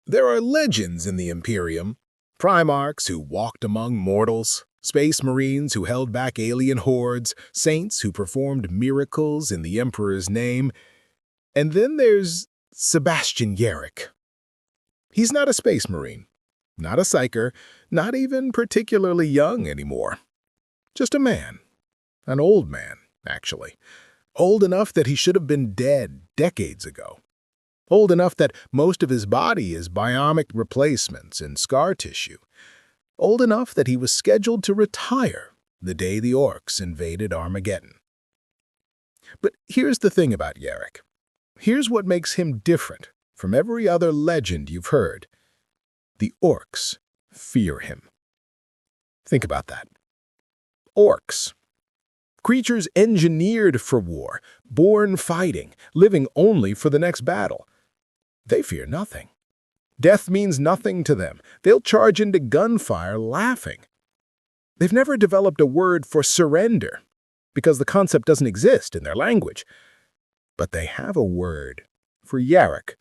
There are legends in the Imperium, Primarchs who walked among mortals, space marines who held back alien hordes, saints who performed miracles in the Emperor's name, and then there's Sebastian Yarrick. He's not a space marine, not a psyker, not even particularly young anymore. Just a man. An old man, actually. Old enough that he should have been dead decades ago. Old enough that most of his body is bionic replacements and scar tissue. Old enough that he was scheduled to retire the day the Orks invaded Armageddon. But here's the thing about Yarrick. Here's what makes him different from every other legend you've heard. The Orks fear him. Think about that. Orks. Creatures engineered for war, born fighting, living only for the next battle. They fear nothing. Death means nothing to them. They'll charge into gunfire laughing. They've never developed a word for surrender because the concept doesn't exist in their language. But they have a word for Yarrick.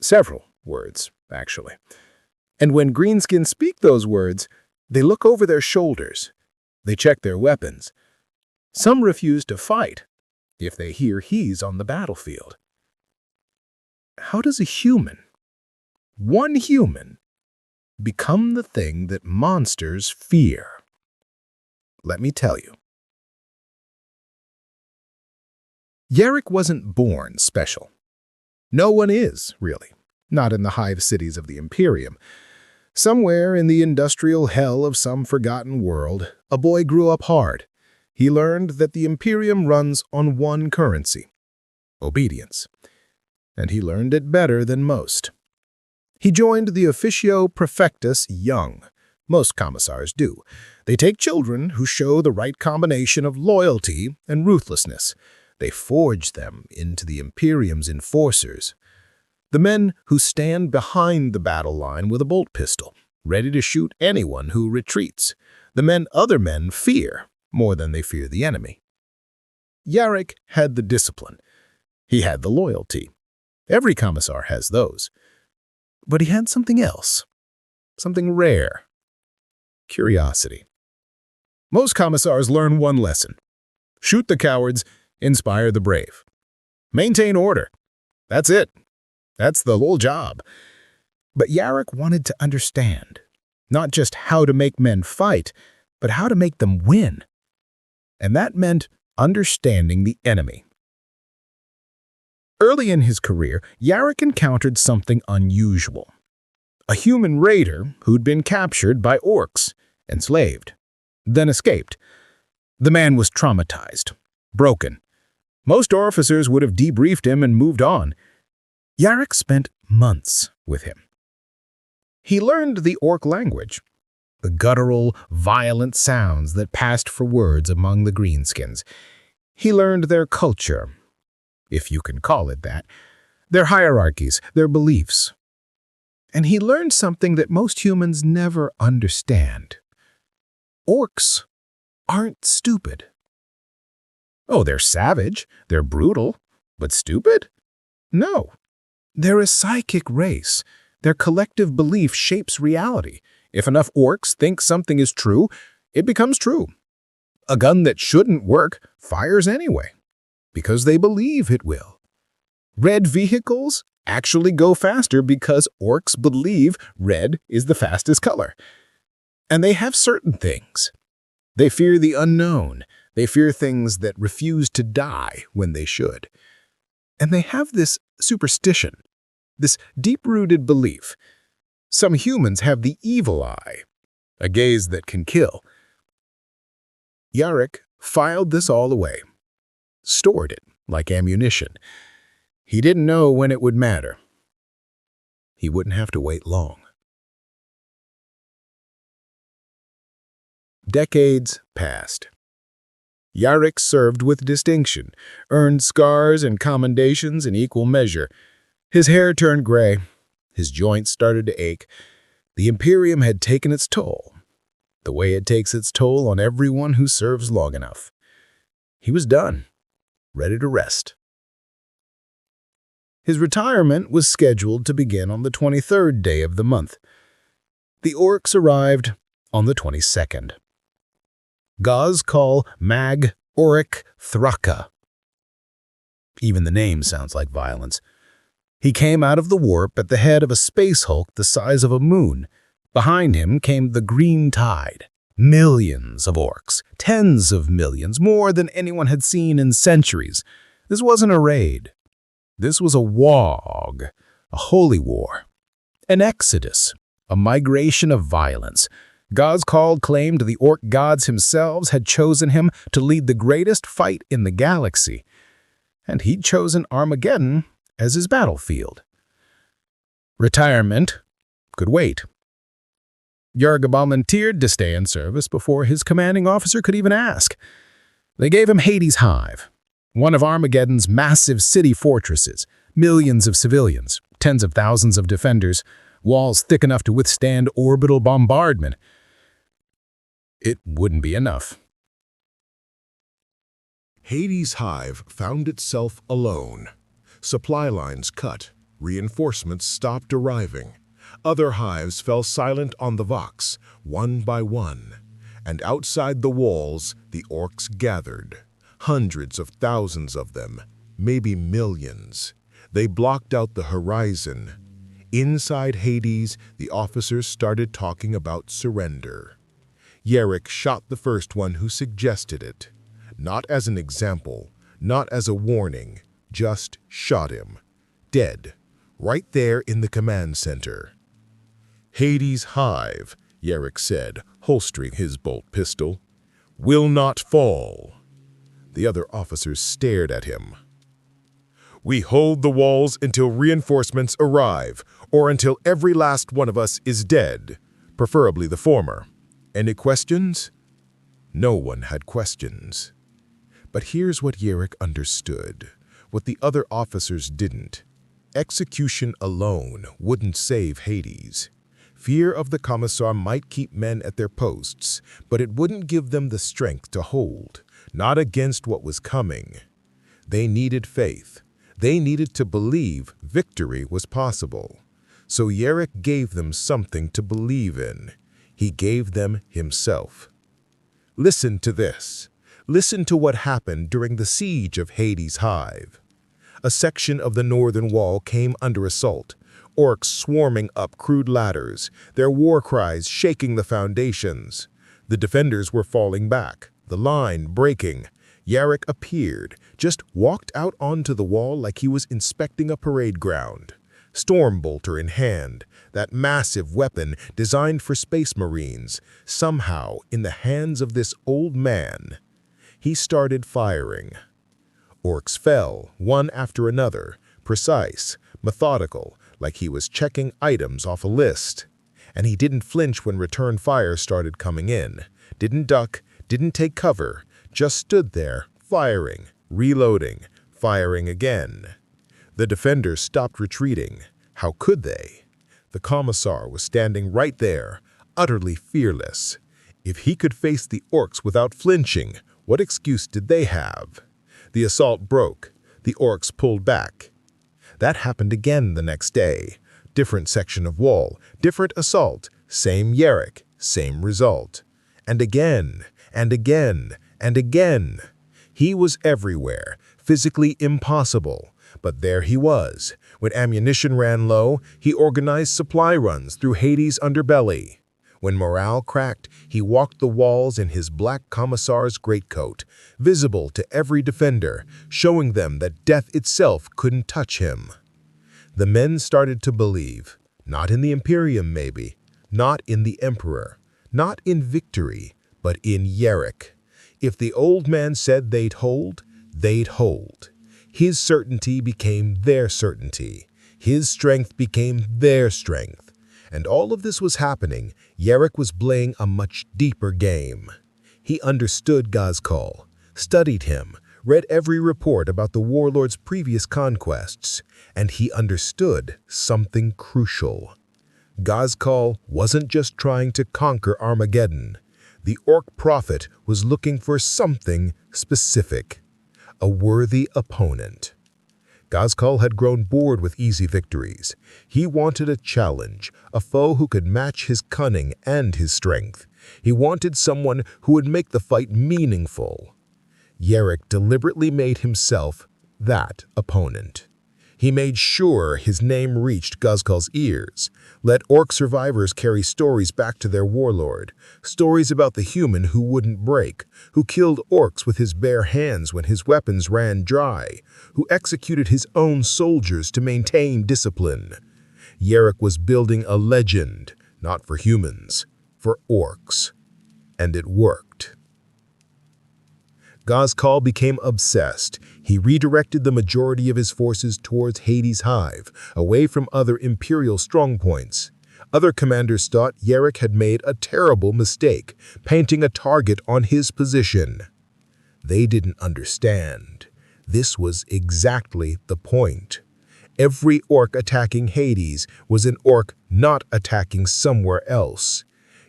Several words, actually. And when Greenskins speak those words, they look over their shoulders. They check their weapons. Some refuse to fight if they hear he's on the battlefield. How does a human, one human, become the thing that monsters fear? Let me tell you. Yarrick wasn't born special. No one is, really. Not in the hive cities of the Imperium. Somewhere in the industrial hell of some forgotten world, a boy grew up hard. He learned that the Imperium runs on one currency, obedience. And he learned it better than most. He joined the Officio Prefectus young. Most commissars do. They take children who show the right combination of loyalty and ruthlessness. They forge them into the Imperium's enforcers. The men who stand behind the battle line with a bolt pistol, ready to shoot anyone who retreats. The men other men fear more than they fear the enemy. Yarrick had the discipline. He had the loyalty. Every commissar has those. But he had something else. Something rare. Curiosity. Most commissars learn one lesson. Shoot the cowards, inspire the brave. Maintain order. That's it. That's the whole job. But Yarrick wanted to understand, not just how to make men fight, but how to make them win. And that meant understanding the enemy. Early in his career, Yarrick encountered something unusual. A human raider who'd been captured by Orks, enslaved, then escaped. The man was traumatized, broken. Most officers would have debriefed him and moved on. Yarrick spent months with him. He learned the Ork language, the guttural, violent sounds that passed for words among the Greenskins. He learned their culture, if you can call it that, their hierarchies, their beliefs. And he learned something that most humans never understand. Orks aren't stupid. Oh, they're savage, they're brutal, but stupid? No. They're a psychic race. Their collective belief shapes reality. If enough Orks think something is true, it becomes true. A gun that shouldn't work fires anyway, because they believe it will. Red vehicles actually go faster because Orks believe red is the fastest color. And they have certain things. They fear the unknown. They fear things that refuse to die when they should. And they have this superstition, this deep-rooted belief. Some humans have the evil eye, a gaze that can kill. Yarrick filed this all away, stored it like ammunition. He didn't know when it would matter. He wouldn't have to wait long. Decades passed. Yarrick served with distinction, earned scars and commendations in equal measure. His hair turned gray. His joints started to ache. The Imperium had taken its toll, the way it takes its toll on everyone who serves long enough. He was done, ready to rest. His retirement was scheduled to begin on the 23rd day of the month. The Orks arrived on the 22nd. Ghazghkull, Mag, Uruk, Thraka. Even the name sounds like violence. He came out of the warp at the head of a space hulk the size of a moon. Behind him came the green tide. Millions of orcs, tens of millions, more than anyone had seen in centuries. This wasn't a raid. This was a wog, a holy war, an exodus, a migration of violence. Ghazghkull claimed the orc gods themselves had chosen him to lead the greatest fight in the galaxy, and he'd chosen Armageddon as his battlefield. Retirement could wait. Yarrick volunteered to stay in service before his commanding officer could even ask. They gave him Hades Hive, one of Armageddon's massive city fortresses, millions of civilians, tens of thousands of defenders, walls thick enough to withstand orbital bombardment. It wouldn't be enough. Hades Hive found itself alone. Supply lines cut, reinforcements stopped arriving. Other hives fell silent on the Vox, one by one. And outside the walls, the Orks gathered. Hundreds of thousands of them, maybe millions. They blocked out the horizon. Inside Hades, the officers started talking about surrender. Yarrick shot the first one who suggested it. Not as an example, not as a warning, just shot him. Dead, right there in the command center. Hades Hive, Yarrick said, holstering his bolt pistol, will not fall. The other officers stared at him. We hold the walls until reinforcements arrive, or until every last one of us is dead, preferably the former. Any questions? No one had questions. But here's what Yarrick understood, what the other officers didn't. Execution alone wouldn't save Hades. Fear of the Commissar might keep men at their posts, but it wouldn't give them the strength to hold, not against what was coming. They needed faith. They needed to believe victory was possible. So Yarrick gave them something to believe in. He gave them himself. Listen to this. Listen to what happened during the Siege of Hades Hive. A section of the northern wall came under assault, orcs swarming up crude ladders, their war cries shaking the foundations. The defenders were falling back, the line breaking. Yarrick appeared, just walked out onto the wall like he was inspecting a parade ground. Stormbolter in hand, that massive weapon designed for space marines, somehow in the hands of this old man. He started firing. Orcs fell, one after another, precise, methodical, like he was checking items off a list. And he didn't flinch when return fire started coming in. Didn't duck, didn't take cover, just stood there, firing, reloading, firing again. The defenders stopped retreating. How could they? The Commissar was standing right there, utterly fearless. If he could face the Orks without flinching, what excuse did they have? The assault broke. The Orks pulled back. That happened again the next day. Different section of wall, different assault, same Yarrick, same result. And again, and again, and again. He was everywhere, physically impossible. But there he was. When ammunition ran low, he organized supply runs through Hades' underbelly. When morale cracked, he walked the walls in his black commissar's greatcoat, visible to every defender, showing them that death itself couldn't touch him. The men started to believe, not in the Imperium maybe, not in the Emperor, not in victory, but in Yarrick. If the old man said they'd hold, they'd hold. His certainty became their certainty. His strength became their strength. And all of this was happening, Yarrick was playing a much deeper game. He understood Ghazghkull, studied him, read every report about the Warlord's previous conquests, and he understood something crucial. Ghazghkull wasn't just trying to conquer Armageddon. The Orc prophet was looking for something specific, a worthy opponent. Ghazghkull had grown bored with easy victories. He wanted a challenge, a foe who could match his cunning and his strength. He wanted someone who would make the fight meaningful. Yarrick deliberately made himself that opponent. He made sure his name reached Ghazghkull's ears. Let Orc survivors carry stories back to their warlord, stories about the human who wouldn't break, who killed orcs with his bare hands when his weapons ran dry, who executed his own soldiers to maintain discipline. Yarrick was building a legend, not for humans, for orcs. And it worked. Ghazghkull became obsessed. He redirected the majority of his forces towards Hades Hive, away from other Imperial strongpoints. Other commanders thought Yarrick had made a terrible mistake, painting a target on his position. They didn't understand. This was exactly the point. Every orc attacking Hades was an orc not attacking somewhere else.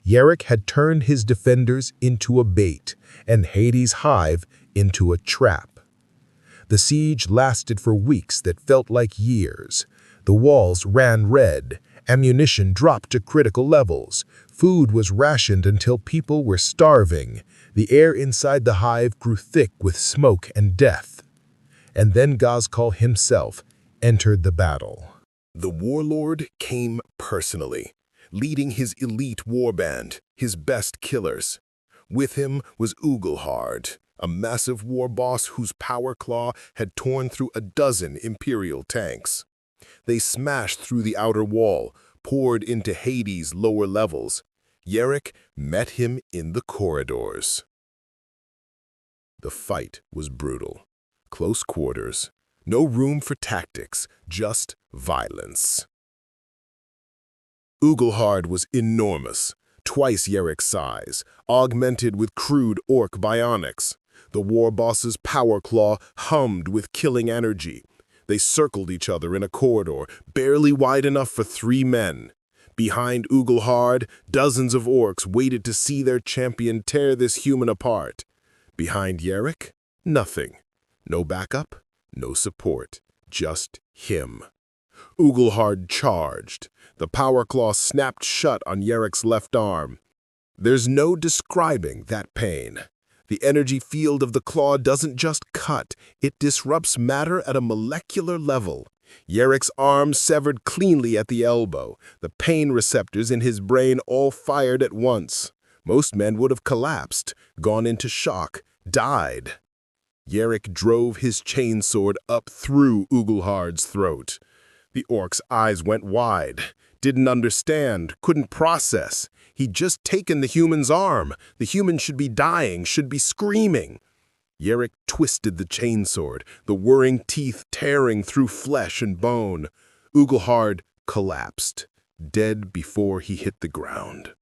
Yarrick had turned his defenders into a bait, and Hades Hive into a trap. The siege lasted for weeks that felt like years. The walls ran red, ammunition dropped to critical levels, food was rationed until people were starving, the air inside the hive grew thick with smoke and death. And then Ghazghkull himself entered the battle. The Warlord came personally, leading his elite warband, his best killers. With him was Ghazghkull, a massive war boss whose Power Klaw had torn through a dozen Imperial tanks. They smashed through the outer wall, poured into Hades' lower levels. Yarrick met him in the corridors. The fight was brutal. Close quarters. No room for tactics, just violence. Ghazghkull was enormous, twice Yarrick's size, augmented with crude orc bionics. The war boss's Power Klaw hummed with killing energy. They circled each other in a corridor, barely wide enough for 3 men. Behind Ghazghkull, dozens of orcs waited to see their champion tear this human apart. Behind Yarrick, nothing. No backup, no support, just him. Ghazghkull charged. The Power Klaw snapped shut on Yarrick's left arm. There's no describing that pain. The energy field of the claw doesn't just cut, it disrupts matter at a molecular level. Yarrick's arm severed cleanly at the elbow, the pain receptors in his brain all fired at once. Most men would have collapsed, gone into shock, died. Yarrick drove his chainsword up through Ghazghkull's throat. The orc's eyes went wide, didn't understand, couldn't process. He'd just taken the human's arm. The human should be dying, should be screaming. Yarrick twisted the chainsword, the whirring teeth tearing through flesh and bone. Ghazghkull collapsed, dead before he hit the ground.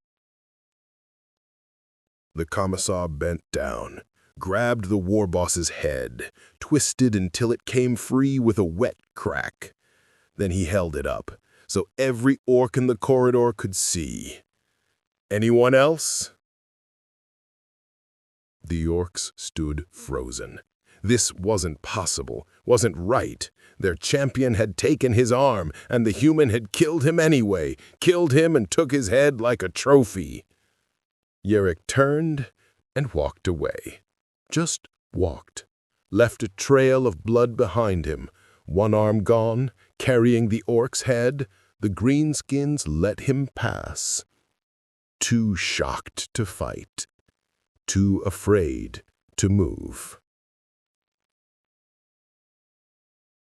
The Commissar bent down, grabbed the war boss's head, twisted until it came free with a wet crack. Then he held it up, so every orc in the corridor could see. Anyone else? The orcs stood frozen. This wasn't possible, wasn't right. Their champion had taken his arm, and the human had killed him anyway, killed him and took his head like a trophy. Yarrick turned and walked away. Just walked. Left a trail of blood behind him. One arm gone, carrying the orc's head, the Greenskins let him pass. Too shocked to fight. Too afraid to move.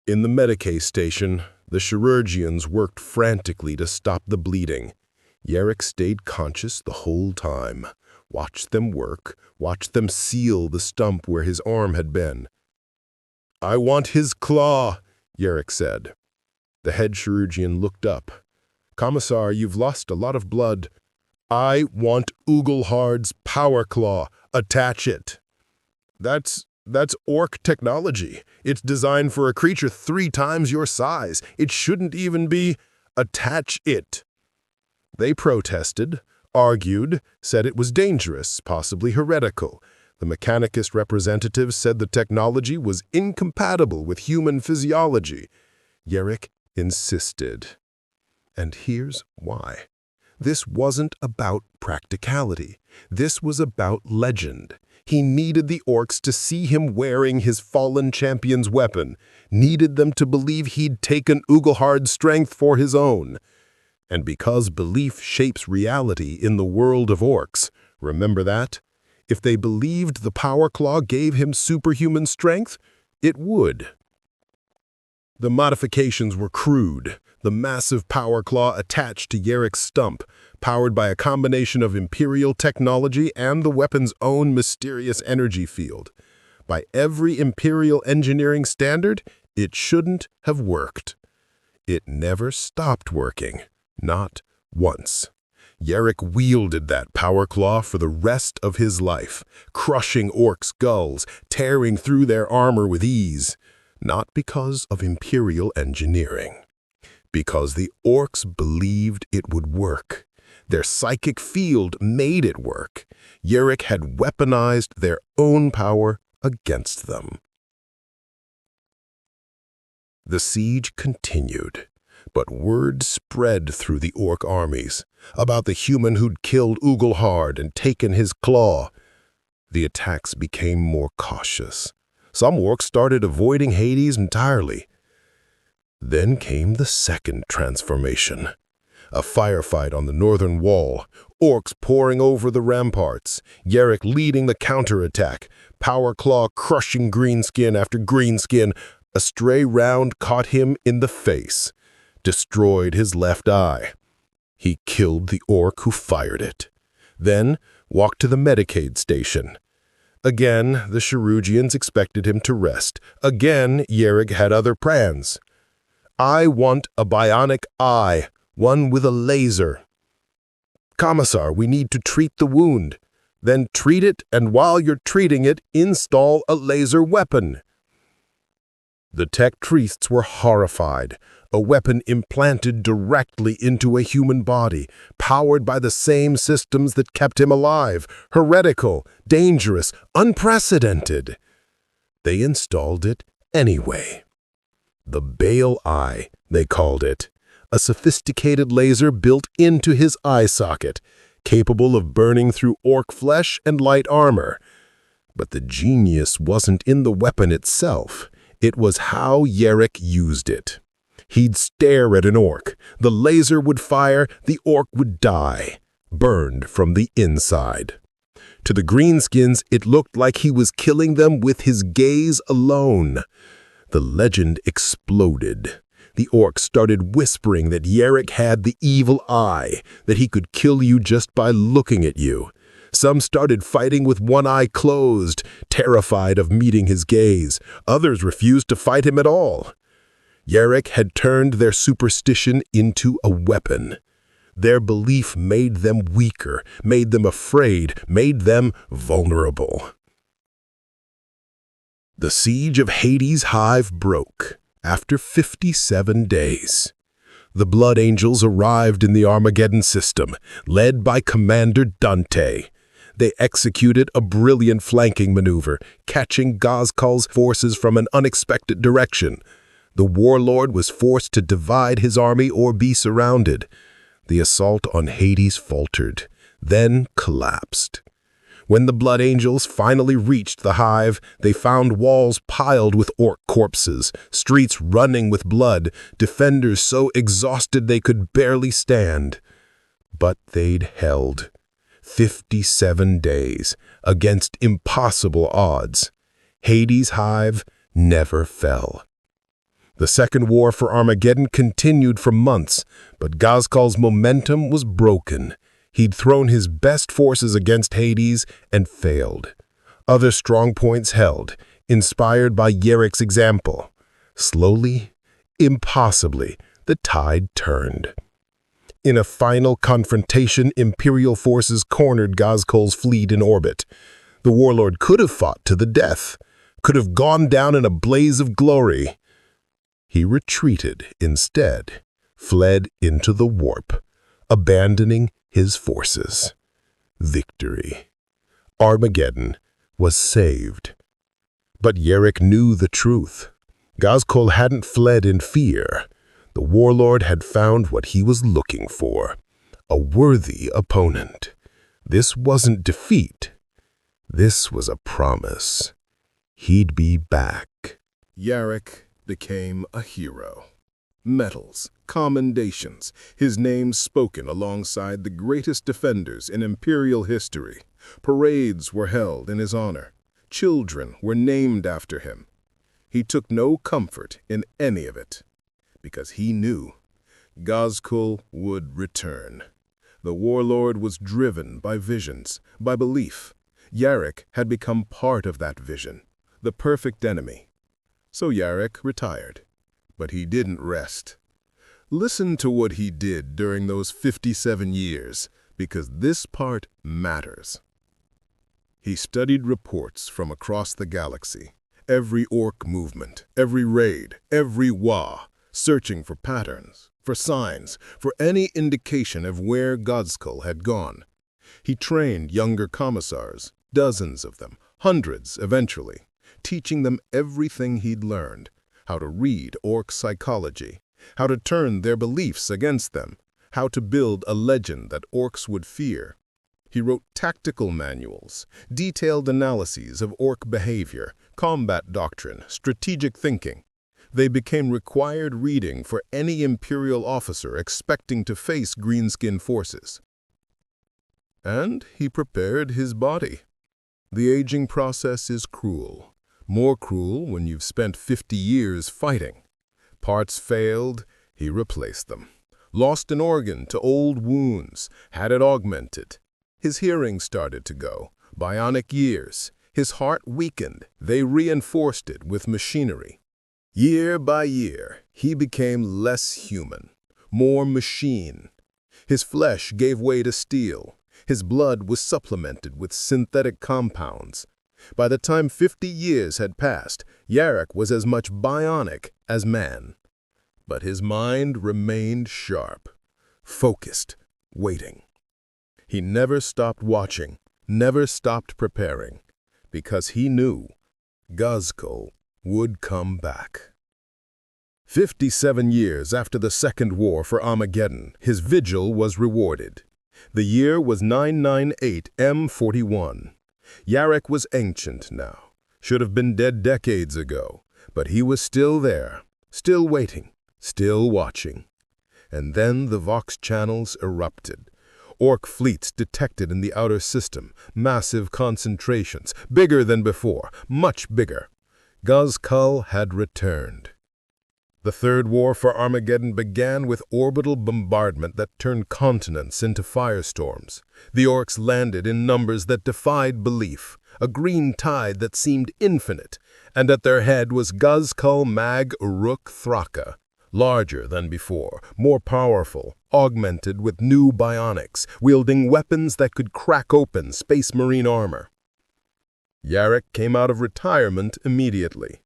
In the Medicae station, the chirurgians worked frantically to stop the bleeding. Yarrick stayed conscious the whole time. Watched them work, watched them seal the stump where his arm had been. "I want his claw," Yarrick said. The head chirurgian looked up. "Commissar, you've lost a lot of blood." "I want Ghazghkull's Power Klaw. Attach it." That's orc technology. It's designed for a creature 3 times your size. It shouldn't even be. Attach it. They protested, argued, said it was dangerous, possibly heretical. The Mechanicist representatives said the technology was incompatible with human physiology. Yarrick insisted. And here's why. This wasn't about practicality. This was about legend. He needed the Orks to see him wearing his fallen champion's weapon, needed them to believe he'd taken Ghazghkull's strength for his own. And because belief shapes reality in the world of Orks, remember that? If they believed the Power Klaw gave him superhuman strength, it would. The modifications were crude. The massive Power Klaw attached to Yarrick's stump, powered by a combination of Imperial technology and the weapon's own mysterious energy field. By every Imperial engineering standard, it shouldn't have worked. It never stopped working. Not once. Yarrick wielded that Power Klaw for the rest of his life, crushing Orks' skulls, tearing through their armor with ease. Not because of Imperial engineering. Because the Orks believed it would work. Their psychic field made it work. Yarrick had weaponized their own power against them. The siege continued, but word spread through the Ork armies about the human who'd killed Ghazghkull and taken his claw. The attacks became more cautious. Some Orks started avoiding Hades entirely. Then came the second transformation. A firefight on the northern wall, Orks pouring over the ramparts, Yarrick leading the counterattack, Power Klaw crushing Greenskin after Greenskin. A stray round caught him in the face, destroyed his left eye. He killed the Ork who fired it, then walked to the Medicaid station. Again, the Chirurgians expected him to rest. Again, Yarrick had other plans. I want a bionic eye, one with a laser. Commissar, we need to treat the wound. Then treat it, and while you're treating it, install a laser weapon. The tech priests were horrified. A weapon implanted directly into a human body, powered by the same systems that kept him alive, heretical, dangerous, unprecedented. They installed it anyway. The Bale Eye, they called it, a sophisticated laser built into his eye socket, capable of burning through Ork flesh and light armor. But the genius wasn't in the weapon itself. It was how Yarrick used it. He'd stare at an Ork. The laser would fire, the Ork would die, burned from the inside. To the Greenskins, it looked like he was killing them with his gaze alone. The legend exploded. The Orks started whispering that Yarrick had the evil eye, that he could kill you just by looking at you. Some started fighting with one eye closed, terrified of meeting his gaze. Others refused to fight him at all. Yarrick had turned their superstition into a weapon. Their belief made them weaker, made them afraid, made them vulnerable. The Siege of Hades Hive broke after 57 days. The Blood Angels arrived in the Armageddon system, led by Commander Dante. They executed a brilliant flanking maneuver, catching Ghazghkull's forces from an unexpected direction. The Warlord was forced to divide his army or be surrounded. The assault on Hades faltered, then collapsed. When the Blood Angels finally reached the Hive, they found walls piled with Ork corpses, streets running with blood, defenders so exhausted they could barely stand. But they'd held 57 days against impossible odds. Hades Hive never fell. The second war for Armageddon continued for months, but Ghazghkull's momentum was broken. He'd thrown his best forces against Hades and failed. Other strong points held, inspired by Yarrick's example. Slowly, impossibly, the tide turned. In a final confrontation, Imperial forces cornered Ghazghkull's fleet in orbit. The Warlord could have fought to the death, could have gone down in a blaze of glory. He retreated instead, fled into the warp, abandoning his forces. Victory. Armageddon, was saved. But Yarrick knew the truth. Ghazghkull hadn't fled in fear. The Warlord had found what he was looking for, a worthy opponent. This wasn't defeat. This was a promise. He'd be back. Yarrick became a hero. Medals, commendations, his name spoken alongside the greatest defenders in Imperial history. Parades were held in his honor. Children were named after him. He took no comfort in any of it, because he knew Ghazghkull would return. The Warlord was driven by visions, by belief. Yarrick had become part of that vision, the perfect enemy. So Yarrick retired. But he didn't rest. Listen to what he did during those 57 years, because this part matters. He studied reports from across the galaxy, every Ork movement, every raid, every Wa, searching for patterns, for signs, for any indication of where Ghazghkull had gone. He trained younger commissars, dozens of them, hundreds eventually, teaching them everything he'd learned. How to read Ork psychology, how to turn their beliefs against them, how to build a legend that Orks would fear. He wrote tactical manuals, detailed analyses of Ork behavior, combat doctrine, strategic thinking. They became required reading for any Imperial officer expecting to face Greenskin forces. And he prepared his body. The aging process is cruel. More cruel when you've spent 50 years fighting. Parts failed, he replaced them. Lost an organ to old wounds, had it augmented. His hearing started to go, bionic years. His heart weakened, they reinforced it with machinery. Year by year, he became less human, more machine. His flesh gave way to steel. His blood was supplemented with synthetic compounds. By the time 50 years had passed, Yarrick was as much bionic as man. But his mind remained sharp, focused, waiting. He never stopped watching, never stopped preparing, because he knew Ghazghkull would come back. 57 years after the Second War for Armageddon, his vigil was rewarded. The year was 998 M41. Yarrick was ancient now, should have been dead decades ago, but he was still there, still waiting, still watching. And then the Vox channels erupted. Ork fleets detected in the outer system, massive concentrations, bigger than before, much bigger. Ghazghkull had returned. The Third War for Armageddon began with orbital bombardment that turned continents into firestorms. The Orks landed in numbers that defied belief, a green tide that seemed infinite, and at their head was Ghazghkull Mag Uruk Thraka, larger than before, more powerful, augmented with new bionics, wielding weapons that could crack open Space Marine armor. Yarrick came out of retirement immediately.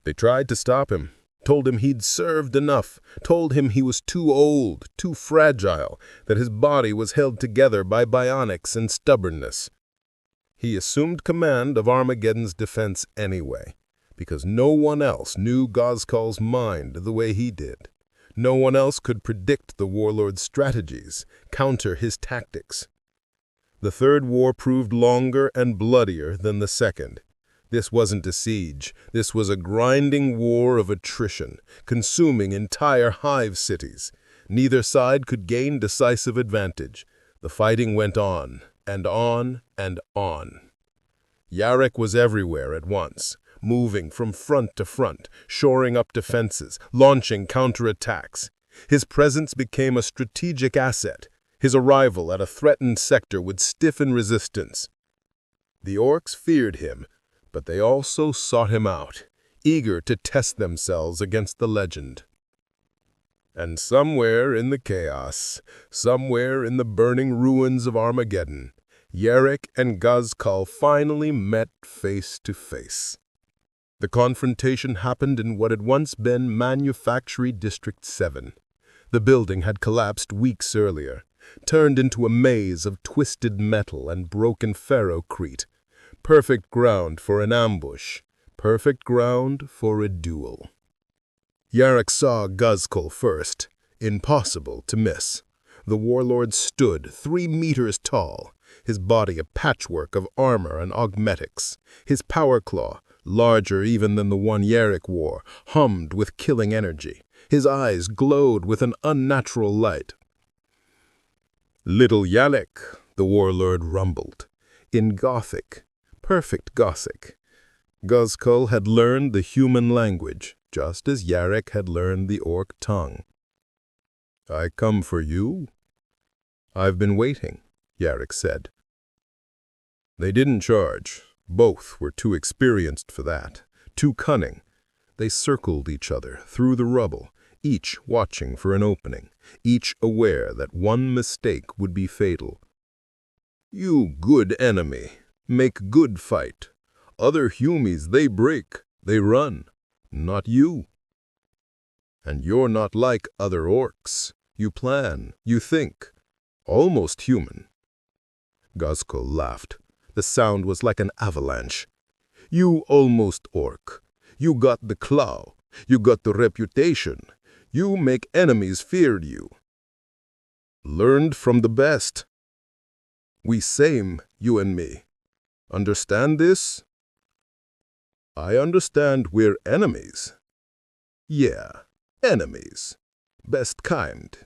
They tried to stop him. Told him he'd served enough, told him he was too old, too fragile, that his body was held together by bionics and stubbornness. He assumed command of Armageddon's defense anyway, because no one else knew Ghazghkull's mind the way he did. No one else could predict the Warlord's strategies, counter his tactics. The Third War proved longer and bloodier than the Second. This wasn't a siege. This was a grinding war of attrition, consuming entire hive cities. Neither side could gain decisive advantage. The fighting went on, and on, and on. Yarrick was everywhere at once, moving from front to front, shoring up defenses, launching counterattacks. His presence became a strategic asset. His arrival at a threatened sector would stiffen resistance. The Orks feared him, but they also sought him out, eager to test themselves against the legend. And somewhere in the chaos, somewhere in the burning ruins of Armageddon, Yarrick and Ghazghkull finally met face to face. The confrontation happened in what had once been Manufactory District 7. The building had collapsed weeks earlier, turned into a maze of twisted metal and broken ferrocrete. Perfect ground for an ambush. Perfect ground for a duel. Yarrick saw Ghazghkull first. Impossible to miss. The warlord stood 3 meters tall, his body a patchwork of armor and augmetics. His Power Klaw, larger even than the one Yarrick wore, hummed with killing energy. His eyes glowed with an unnatural light. "Little Yarrick," the warlord rumbled. In Gothic, perfect Gothic. Ghazghkull had learned the human language, just as Yarrick had learned the Orc tongue. "I come for you?" "I've been waiting," Yarrick said. They didn't charge. Both were too experienced for that, too cunning. They circled each other through the rubble, each watching for an opening, each aware that one mistake would be fatal. "You good enemy, make good fight. Other humies, they break, they run. Not you. And you're not like other orcs. You plan, you think. Almost human." Ghazghkull laughed. The sound was like an avalanche. "You almost orc. You got the claw. You got the reputation. You make enemies fear you. Learned from the best. We same, you and me. Understand this?" "I understand we're enemies." "Yeah, enemies. Best kind."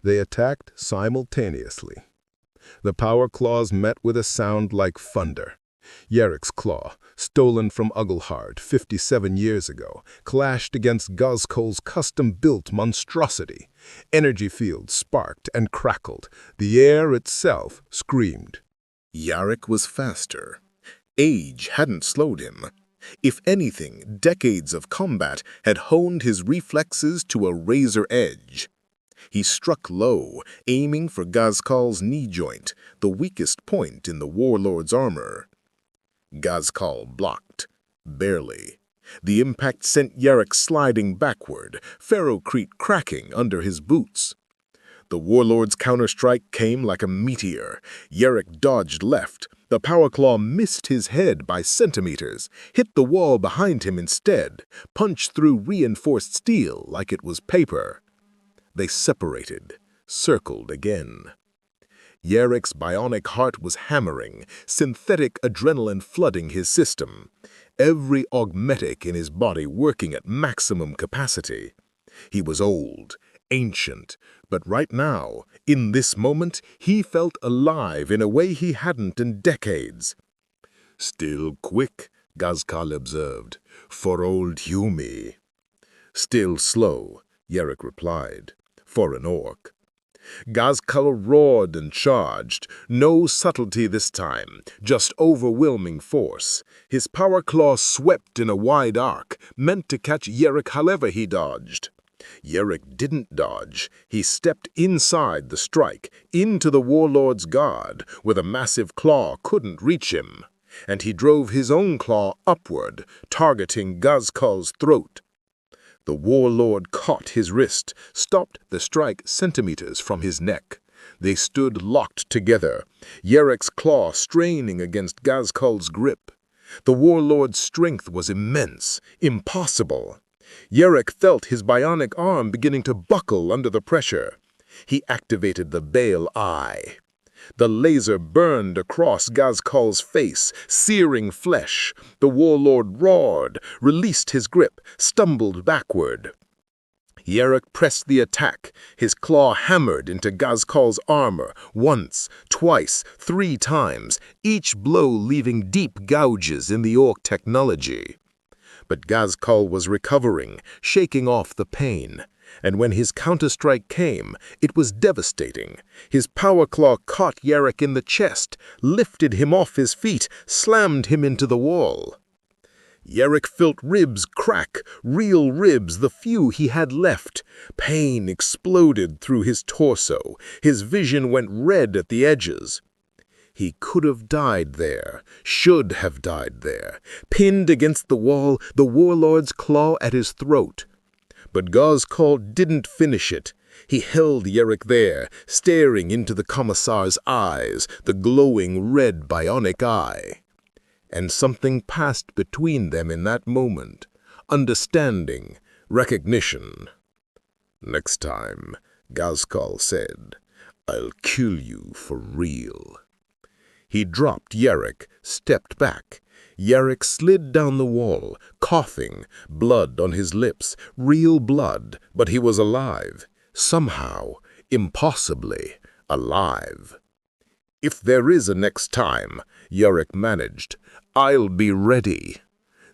They attacked simultaneously. The Power Claws met with a sound like thunder. Yarrick's claw, stolen from Ghazghkull 57 years ago, clashed against Ghazghkull's custom-built monstrosity. Energy fields sparked and crackled. The air itself screamed. Yarrick was faster. Age hadn't slowed him. If anything, decades of combat had honed his reflexes to a razor edge. He struck low, aiming for Ghazghkull's knee joint, the weakest point in the warlord's armor. Ghazghkull blocked, barely. The impact sent Yarrick sliding backward, ferrocrete cracking under his boots. The warlord's counterstrike came like a meteor. Yarrick dodged left. The Power Klaw missed his head by centimeters, hit the wall behind him instead, punched through reinforced steel like it was paper. They separated, circled again. Yarrick's bionic heart was hammering, synthetic adrenaline flooding his system, every augmetic in his body working at maximum capacity. He was old, ancient, but right now, in this moment, he felt alive in a way he hadn't in decades. "Still quick," Ghazghkull observed, "for old Humi." "Still slow," Yarrick replied, "for an orc." Ghazghkull roared and charged. No subtlety this time, just overwhelming force. His Power Klaw swept in a wide arc, meant to catch Yarrick however he dodged. Yarrick didn't dodge. He stepped inside the strike, into the warlord's guard, where the massive claw couldn't reach him. And he drove his own claw upward, targeting Ghazghkull's throat. The warlord caught his wrist, stopped the strike centimeters from his neck. They stood locked together, Yarrick's claw straining against Ghazghkull's grip. The warlord's strength was immense, impossible. Yarrick felt his bionic arm beginning to buckle under the pressure. He activated the Bale Eye. The laser burned across Ghazghkull's face, searing flesh. The warlord roared, released his grip, stumbled backward. Yarrick pressed the attack. His claw hammered into Ghazghkull's armor, once, twice, 3 times, each blow leaving deep gouges in the Orc technology. But Ghazghkull was recovering, shaking off the pain. And when his counterstrike came, it was devastating. His Power Klaw caught Yarrick in the chest, lifted him off his feet, slammed him into the wall. Yarrick felt ribs crack, real ribs, the few he had left. Pain exploded through his torso. His vision went red at the edges. He could have died there, should have died there, pinned against the wall, the warlord's claw at his throat. But Ghazghkull didn't finish it. He held Yarrick there, staring into the Commissar's eyes, the glowing red bionic eye. And something passed between them in that moment. Understanding, recognition. "Next time," Ghazghkull said, "I'll kill you for real." He dropped Yarrick, stepped back. Yarrick slid down the wall, coughing, blood on his lips, real blood, but he was alive. Somehow, impossibly, alive. "If there is a next time," Yarrick managed, "I'll be ready."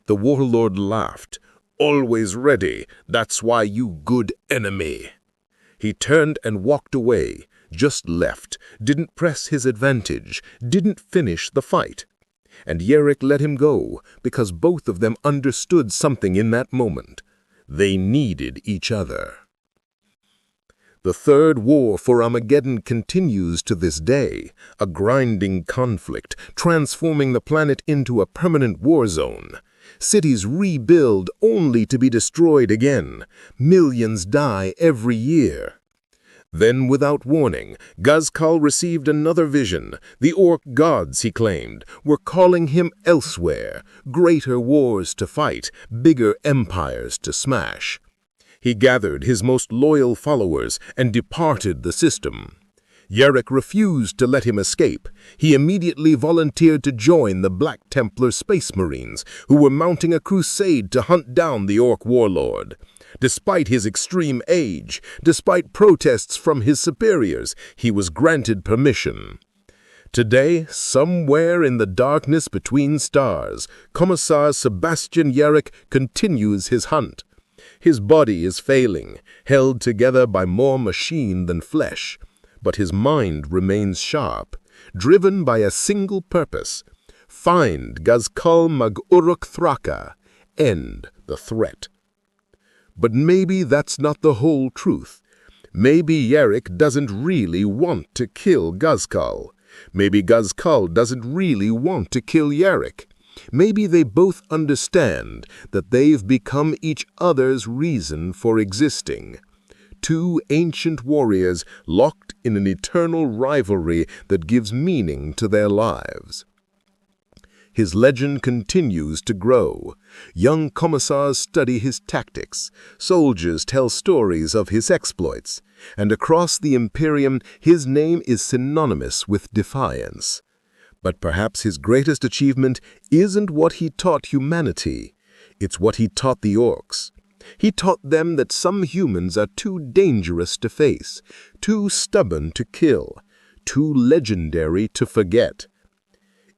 The Warlord laughed. "Always ready, that's why, you good enemy." He turned and walked away, just left, didn't press his advantage, didn't finish the fight. And Yarrick let him go, because both of them understood something in that moment. They needed each other. The Third War for Armageddon continues to this day, a grinding conflict, transforming the planet into a permanent war zone. Cities rebuild only to be destroyed again. Millions die every year. Then, without warning, Ghazghkull received another vision. The Ork gods, he claimed, were calling him elsewhere, greater wars to fight, bigger empires to smash. He gathered his most loyal followers and departed the system. Yarrick refused to let him escape. He immediately volunteered to join the Black Templar Space Marines, who were mounting a crusade to hunt down the Ork warlord. Despite his extreme age, despite protests from his superiors, he was granted permission. Today, somewhere in the darkness between stars, Commissar Sebastian Yarrick continues his hunt. His body is failing, held together by more machine than flesh, but his mind remains sharp, driven by a single purpose: find Ghazghkull mag Uruk Thraka, end the threat. But maybe that's not the whole truth. Maybe Yarrick doesn't really want to kill Ghazghkull. Maybe Ghazghkull doesn't really want to kill Yarrick. Maybe they both understand that they've become each other's reason for existing. Two ancient warriors locked in an eternal rivalry that gives meaning to their lives. His legend continues to grow. Young commissars study his tactics. Soldiers tell stories of his exploits. And across the Imperium, his name is synonymous with defiance. But perhaps his greatest achievement isn't what he taught humanity. It's what he taught the Orks. He taught them that some humans are too dangerous to face, too stubborn to kill, too legendary to forget.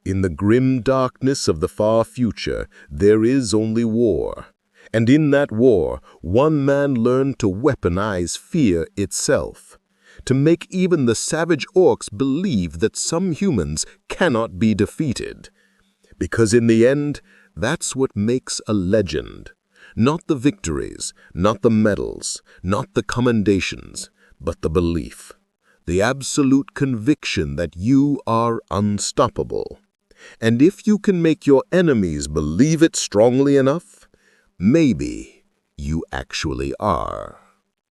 In the grim darkness of the far future, there is only war. And in that war, one man learned to weaponize fear itself, to make even the savage Orks believe that some humans cannot be defeated. Because in the end, that's what makes a legend. Not the victories, not the medals, not the commendations, but the belief. The absolute conviction that you are unstoppable. And if you can make your enemies believe it strongly enough, maybe you actually are.